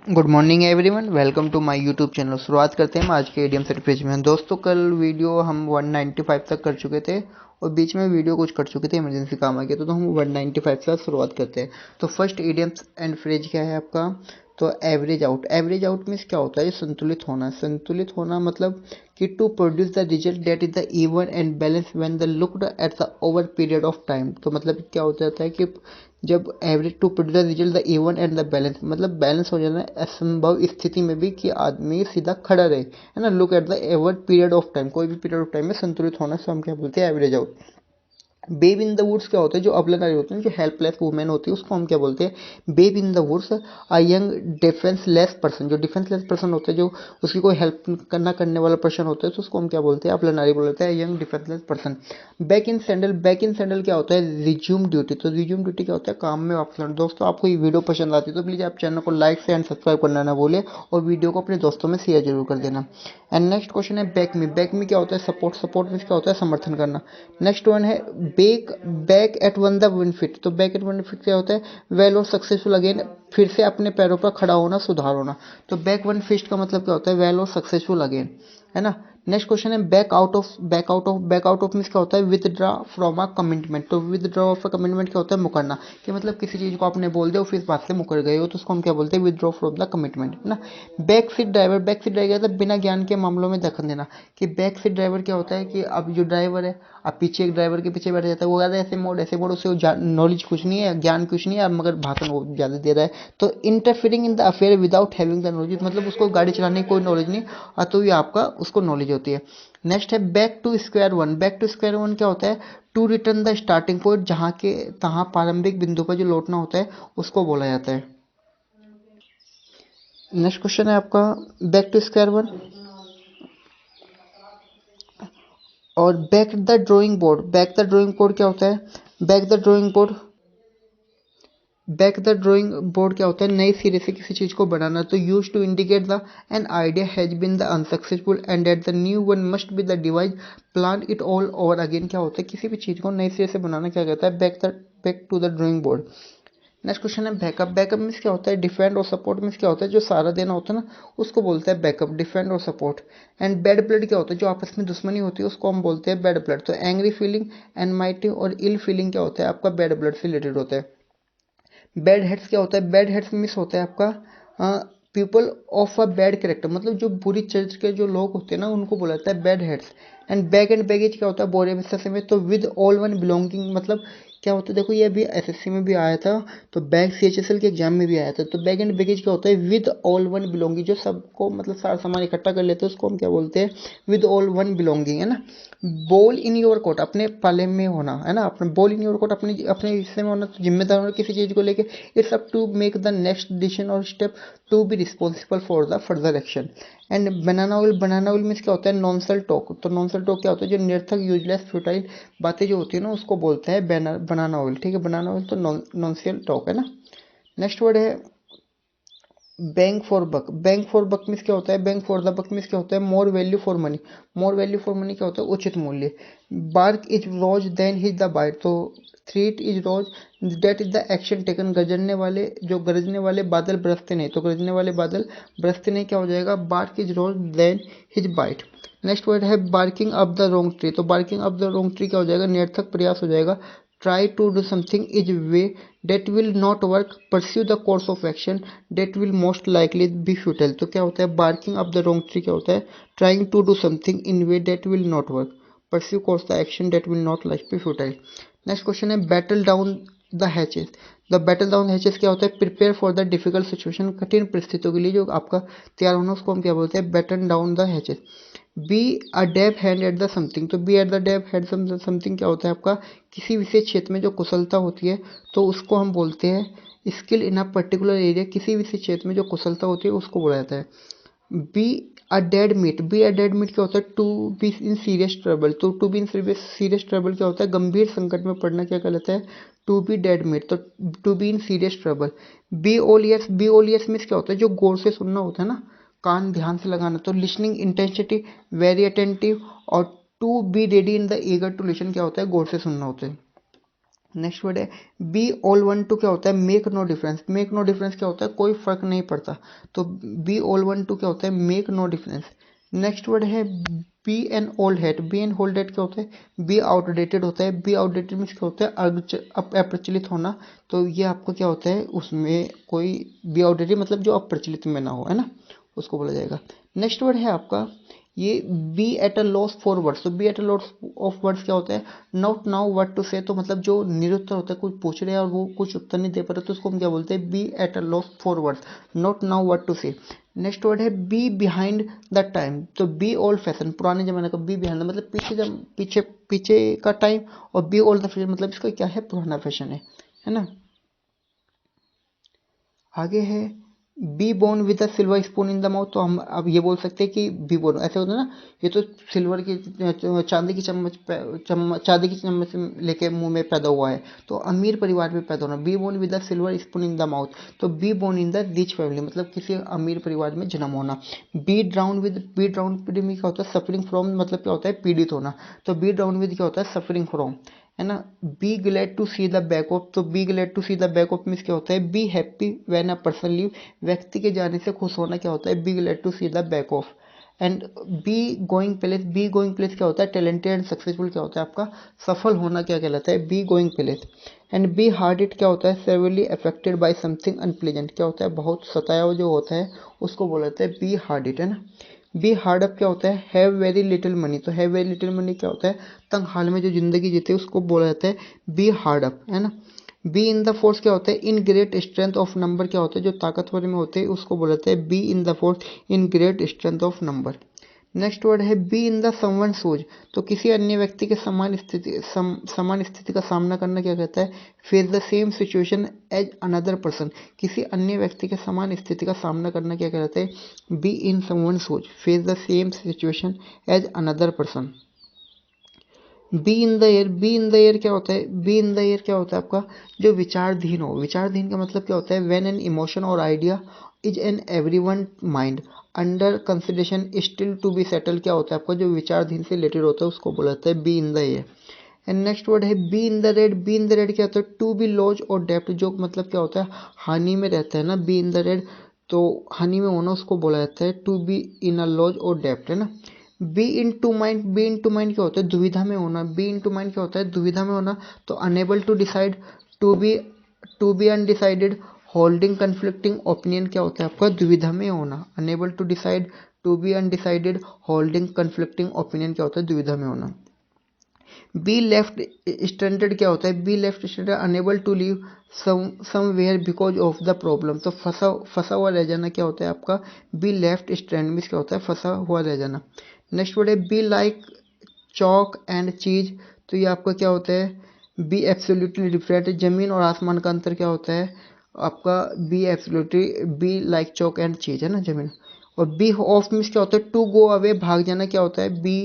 Good morning everyone, welcome to my YouTube channel. शुरुआत करते हैं हम आज के इडियम सेट पेज में। दोस्तों, कल वीडियो हम 195 तक कर चुके थे और बीच में वीडियो कुछ कर चुके थे, इमरजेंसी काम आ गया तो हम 195 से शुरुआत करते हैं। तो फर्स्ट इडियम्स एंड फ्रेज क्या है आपका? तो average out. Average out means क्या होता है? ये संतुलित होना। संतुलित होना मतलब कि to produce the result that is the even and balance when the looked at the over period of time. तो मतलब क्या हो जाता है कि जब average to produce the result the even and the balance, मतलब बैलेंस हो जाना असंभव स्थिति में भी कि आदमी सीधा खड़ा रहे, है ना। Look at the ever period of time, कोई भी पीरियड ऑफ टाइम में संतुलित होना से हम क्या बोलते हैं? Average out. Babe in the woods क्या होता है? जो अबला नारी होते हैं, जो हेल्पलेस वुमेन होती है, उसको हम क्या बोलते हैं? Babe in the woods. A young defenceless person, जो डिफेंसलेस पर्सन होता है, जो उसकी कोई हेल्प करना करने वाला पर्सन होता है, तो उसको हम क्या बोलते हैं? अबला नारी बोलते हैं, young defenceless person. Back in sandal. Back in sandal क्या होता है? Resume duty. तो रिज्यूम ड्यूटी क्या होता है? काम में वापस आना। दोस्तों, आपको ये वीडियो पसंद आती है तो प्लीज़ आप चैनल को लाइक से एंड सब्सक्राइब करना ना भूलें और वीडियो को अपने दोस्तों में शेयर जरूर कर देना। एंड नेक्स्ट क्वेश्चन है बैक में। बैक में क्या होता है? सपोर्ट। सपोर्ट में क्या होता है? समर्थन करना। नेक्स्ट वन है beck back at one the benefit. तो बैक एट वन बेनिफिट क्या होता है? वेल और सक्सेसफुल अगेन, फिर से अपने पैरों पर खड़ा होना, सुधार होना। तो बैक वन फिस्ट का मतलब क्या होता है? वेल और सक्सेसफुल अगेन, है ना। नेक्स्ट क्वेश्चन है back out of. Back out of. Back out of means क्या होता है? Withdraw from a commitment. तो विदड्रॉ ऑफ अ कमिटमेंट क्या होता है? मुकरना। कि मतलब किसी चीज़ को आपने बोल दिया, फिर इस बात से मुकर गए हो, तो उसको हम क्या बोलते हैं? विदड्रॉ फ्रॉम द कमिटमेंट, है ना। Back seat driver. Back seat driver मतलब बिना ज्ञान के मामलों में दखल देना। कि बैक सीट ड्राइवर क्या होता है कि अब जो ड्राइवर है, अब पीछे एक ड्राइवर के पीछे बैठ जाता है, वो ज़्यादा ऐसे मोड उससे नॉलेज कुछ नहीं है, ज्ञान कुछ नहीं है, मगर भाषण वो ज़्यादा दे रहा है। तो interfering in the affair without having the knowledge, मतलब उसको गाड़ी चलाने की कोई नॉलेज नहीं और तो ये आपका उसको नॉलेज होती है। नेक्स्ट है back to square one. Back to square one क्या होता है? To return the starting point, जहाँ के तहाँ प्रारंभिक बिंदु पर जो लौटना होता है उसको बोला जाता है। नेक्स्ट क्वेश्चन है आपका बैक टू स्क्वायर वन और back the drawing board. Back the drawing board क्या होता है? Back the drawing board. Back the drawing board क्या होता है? नए सिरे से किसी चीज़ को बनाना। तो use to indicate the an idea has been the unsuccessful and that the new one must be the device plan it all over again. क्या होता है? किसी भी चीज़ को नए सिरे से बनाना क्या कहता है? Back to the drawing board. Next question है बैकअप। बैकअप मीन्स क्या होता है? डिफेंड। और सपोर्ट मीन्स क्या होता है? जो सहारा देना होता है ना, उसको बोलते हैं बैकअप, डिफेंड और सपोर्ट। एंड बैड ब्लड क्या होता है? जो आपस में दुश्मनी होती है उसको हम बोलते हैं बैड ब्लड। तो एंग्री फीलिंग, एनमाइटी और इल फीलिंग क्या होता है? आपका बैड ब्लड से रिलेटेड होता है। बैड हेड्स क्या होता है? बैड हेड्स मिस होता है आपका people of a bad character, मतलब जो बुरी चरित्र के जो लोग होते हैं ना, उनको बोला जाता है बैड हेड्स। एंड बैगेज क्या होता है? बोरे बिस्तर समेत। तो विद ऑल वन बिलोंगिंग मतलब क्या होता है? देखो, ये अभी एसएससी में भी आया था, तो बैग सीएचएसएल के एग्जाम में भी आया था। तो बैग एंड बैगेज क्या होता है? विद ऑल वन बिलोंगिंग, जो सबको मतलब सारा सामान इकट्ठा कर लेते हैं उसको हम क्या बोलते हैं? विद ऑल वन बिलोंगिंग, है ना। बॉल इन योर कोर्ट, अपने पाले में होना, है ना। अपने बॉल इन योर कोर्ट, अपने अपने हिस्से में होना, तो जिम्मेदार होना किसी चीज़ को लेके। It's up to make the next decision और step to be responsible for the further action. And banana oil. Banana oil means क्या होता है? Nonsense talk. तो नॉनसेल टॉक क्या होता है? जो निरर्थक यूजलेस फ्यूटाइल बातें जो होती है ना, उसको बोलते हैं बनाना ऑयल। ठीक है, बनाना ऑयल तो नॉनसेल टॉक, है ना। नेक्स्ट वर्ड है bang for buck. Bang for buck means क्या होता है? Bang for the buck means क्या होता है? More value for money. More value for money क्या होता है? उचित मूल्य। Bark is worse than his the bite. तो threat is worse that is the action taken. गरजने वाले, जो गरजने वाले बादल बरसते नहीं, तो गरजने वाले बादल बरसते नहीं क्या हो जाएगा? Bark is worse than his bite. Next word है barking up the wrong tree. तो barking up the wrong tree क्या हो जाएगा? निरर्थक प्रयास हो जाएगा। Try to do something is way that will not work, pursue the course of action that will most likely be futile। तो क्या होता है? barking up the wrong tree क्या होता है? trying to do something in way that will not work, pursue course the action that will not like be futile। Next question है battle down the hatches। The battle down hatches क्या होता है? Prepare for the difficult situation, कठिन परिस्थितियों के लिए जो आपका तैयार होना, उसको हम क्या बोलते हैं? Batten down the hatches. Be a dab hand at the something. तो be at the dab hand something क्या होता है आपका? किसी विशेष क्षेत्र में जो कुशलता होती है, तो उसको हम बोलते हैं skill in a particular area. किसी विशेष क्षेत्र में जो कुशलता होती है उसको बोला जाता है। Be a dead meat. Be a dead meat क्या होता है? To be in serious trouble. तो to be in serious trouble क्या होता है? गंभीर संकट में पड़ना क्या कहलाता है? To be dead meat. तो to be in serious trouble. Be all ears. Be all ears means क्या होता है? जो गौर से सुनना होता है ना, कान ध्यान से लगाना। तो लिसनिंग इंटेंसिटी, वेरी अटेंटिव। और to be ready in the eager to listen क्या होता है? गौर से सुनना होता है। नेक्स्ट वर्ड है बी ऑल वन टू, क्या होता है make no difference. Make no difference क्या होता है कोई फर्क नहीं पड़ता, तो बी ऑल वन टू क्या होता है make no difference. Next word है be an old head. Be an old head क्या होता है बी आउटडेटेड होता है। बी आउटडेटेड मीन्स क्या होता है अप्रचलित होना, तो ये आपको क्या होता है उसमें कोई बी आउटडेटेड मतलब जो अप्रचलित में ना हो, है ना, उसको बोला जाएगा। नेक्स्ट वर्ड है आपका ये be at a loss for words. तो be at a loss of words क्या होता है नॉट नाउ व्हाट टू से, तो मतलब जो निरुत्तर होता है कुछ पूछ रहे हैं और वो कुछ उत्तर नहीं दे पा रहे तो उसको हम क्या बोलते हैं be at a loss for words, not now what to say. Next word है बी बिहाइंड द टाइम। तो बी ओल्ड फैशन, पुराने जमाने का, बी बिहाइंड मतलब पीछे पीछे का टाइम, और बी ओल्ड द फैशन मतलब इसका क्या है पुराना फैशन है ना। आगे है be born with a silver spoon in the mouth. तो हम अब ये बोल सकते हैं कि बी बोर्न ऐसे होता है ना, ये तो सिल्वर की चांदी की चांदी की चम्मच लेके मुंह में पैदा हुआ है, तो अमीर परिवार में पैदा होना। Be born with a silver spoon in the mouth, तो be born in the rich family मतलब किसी अमीर परिवार में जन्म होना। बी ड्राउन में क्या होता है सफरिंग फ्रॉम मतलब क्या होता है पीड़ित होना, तो बी ड्राउन विद क्या होता है सफरिंग फ्रॉम, है ना। Be glad to see the back of, तो be glad to see the back of means क्या होता है be happy when a person leave. व्यक्ति के जाने से खुश होना क्या होता है be glad to see the back of. And be going place क्या होता है टैलेंटेड एंड सक्सेसफुल, क्या होता है आपका सफल होना क्या कहलाता है be going place. And be hard it क्या होता है severely affected by something unpleasant, क्या होता है बहुत सताया हुआ जो होता है उसको बोला जाता है बी हार्ड इट, है ना। बी हार्ड अप क्या होता है हैव वेरी लिटिल मनी, तो हैव वेरी लिटिल मनी क्या होता है तंग हाल में जो जिंदगी जीते उसको बोला जाता है बी हार्ड अप, है ना। बी इन द फोर्स क्या होता है इन ग्रेट स्ट्रेंथ ऑफ नंबर, क्या होता है जो ताकतवर में होते हैं उसको बोला जाता है be in the force in great strength of number. Next word है be in the someone shoes, तो किसी अन्य व्यक्ति के समान स्थिति का सामना करना क्या कहता है face the same situation as another person. किसी अन्य व्यक्ति के समान स्थिति का सामना करना क्या कहता है be in someone shoes face the same situation as another person. Be in the air, be in the air क्या होता है बी इन द एयर क्या होता है आपका जो विचारधीन हो। विचारधीन का मतलब क्या होता है when an emotion or idea is an everyone mind under consideration still to be settle, क्या होता है आपका जो विचारधीन से रिलेटेड होता है उसको बोला जाता है be in the air. And next word है be in the red. Be in the red क्या होता है टू बी लॉज और डेप्ट, जो मतलब क्या होता है हानि में रहता है ना बी इन द रेड, तो हानि में होना उसको बोला जाता है to be in a lodge or डेप्ट, है ना। Be in two mind, be in two mind क्या होता है दुविधा में होना। बी इन टू माइंड क्या होता है दुविधा में होना, तो unable to decide, to be undecided, holding conflicting opinion, क्या होता है आपका दुविधा में होना। Unable to decide, to be undecided, holding conflicting opinion क्या होता है दुविधा में होना। बी लेफ्ट स्टैंडर्ड क्या होता है be left standard unable to leave somewhere because of the problem, तो फंसा हुआ रह जाना क्या होता है आपका बी लेफ्ट स्टैंड में क्या होता है फंसा हुआ रह जाना। नेक्स्ट वर्ड है बी लाइक चॉक एंड चीज, तो ये आपका क्या होता है बी एब्सोल्युटली डिफरेंट। जमीन और आसमान का अंतर क्या होता है आपका be absolutely be like chalk and चीज, है ना जमीन। और बी ऑफ मीन्स क्या होता है टू गो अवे भाग जाना, क्या होता है be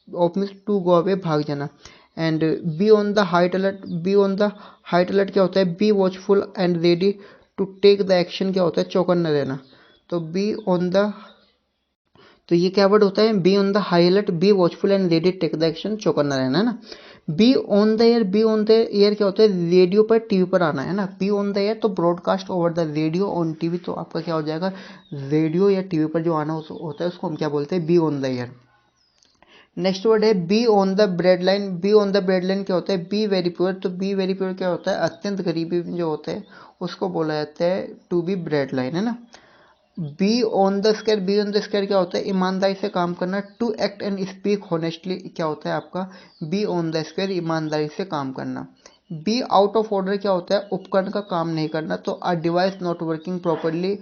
off means to go away भाग जाना। And be on the height alert, be on the height alert क्या होता है be watchful and ready to take the action, क्या होता है चौकन्ना रहना। तो बी ऑन द, तो ये क्या वर्ड होता है be on the high alert, be watchful and ready take the action, चौकन्ना रहना, है ना। Be on the air, be on the air क्या होता है रेडियो पर टीवी पर आना, है ना। बी ऑन द एयर तो broadcast over the radio on TV, तो आपका क्या हो जाएगा रेडियो या टीवी पर जो आना होता है उसको हम क्या बोलते हैं be on the air. Next word है be on the bread line. Be on the bread line क्या होता है बी वेरी प्योर, तो बी वेरी प्योर क्या होता है अत्यंत गरीबी जो होता है उसको बोला जाता है टू बी ब्रेड लाइन, है ना। Be on the square, be on the square क्या होता है ईमानदारी से काम करना। To act and speak honestly क्या होता है आपका बी ऑन द स्क्वायर ईमानदारी से काम करना। बी आउट ऑफ ऑर्डर क्या होता है उपकरण का काम नहीं करना, तो a device not working properly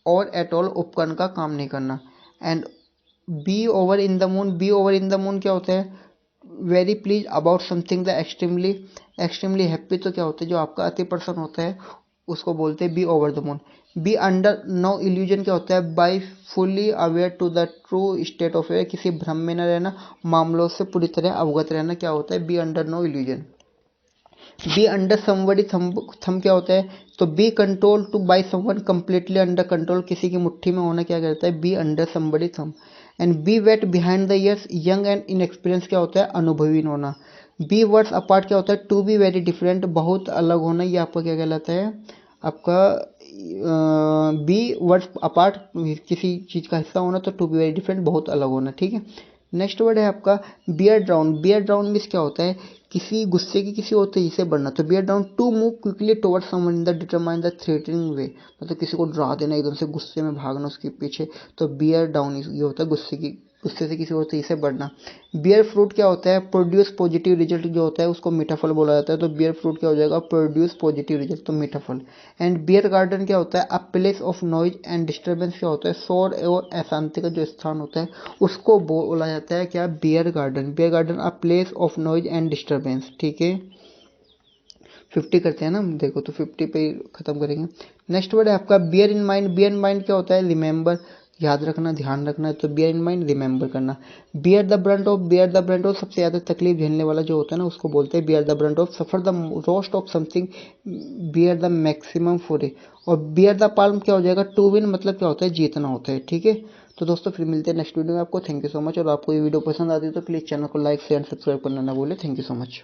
or at all उपकरण का काम नहीं करना। And be over in the moon, be over in the moon क्या होता है very please about something the extremely extremely happy, तो क्या होता है जो आपका अति प्रसन्न होता है उसको बोलते हैं be over the moon. Be under no illusion क्या होता है by fully aware to the true state of aware, किसी भ्रम में न रहना मामलों से पूरी तरह अवगत रहना, क्या होता है be under no illusion. Be under somebody, thumb क्या होता है तो be control to by someone completely under control, किसी की मुट्ठी में होना क्या कहता है be under somebody thumb. And be wet behind the ears, young and inexperience क्या होता है अनुभवी होना। बी वर्ड्स अपार्ट क्या होता है, टू बी वेरी डिफरेंट, बहुत अलग होना, ये आपका क्या कहलाता है, आपका बी वर्ड्स अपार्ट किसी चीज़ का हिस्सा होना, तो टू बी वेरी डिफरेंट बहुत अलग होना, ठीक है। नेक्स्ट वर्ड है आपका beer down. Beer down means क्या होता है, किसी गुस्से की किसी और तेजी से बढ़ना। तो bear down to move quickly towards someone in the determine the threatening way, मतलब किसी को डरा देना, एकदम से गुस्से में भागना उसके पीछे। तो बियर डाउन ये होता है गुस्से से किसी और तेजी से बढ़ना। बियर फ्रूट क्या होता है, प्रोड्यूस पॉजिटिव रिजल्ट जो होता है उसको मीठा फल बोला जाता है। तो बियर फ्रूट क्या हो जाएगा, प्रोड्यूस पॉजिटिव रिजल्ट, तो मीठा फल। एंड बियर गार्डन क्या होता है, a place of noise and disturbance क्या होता है, शोर और अशांति का जो स्थान होता है उसको बोला जाता है क्या, beer garden. Beer garden a place of noise and disturbance, ठीक है। 50 करते हैं ना देखो, तो 50 पे खत्म करेंगे। नेक्स्ट वर्ड है आपका bear in mind. Bear in mind क्या होता है, रिमेंबर, याद रखना, ध्यान रखना। तो बियर इन माइंड रिमेंबर करना। Bear the brunt of, bear the brunt of सबसे ज़्यादा तकलीफ झेलने वाला जो होता है ना उसको बोलते हैं beer the brunt of. Suffer the roast of something, bear the maximum for a. और बियर द पाल्म क्या हो जाएगा, टू विन, मतलब क्या होता है, जीतना होता है, ठीक है। तो दोस्तों फिर मिलते हैं नेक्स्ट वीडियो में आपको। Thank you so much. और आपको ये वीडियो पसंद आती है तो प्लीज़ चैनल को लाइक शेयर एंड सब्सक्राइब करना ना भूलें। Thank you so much.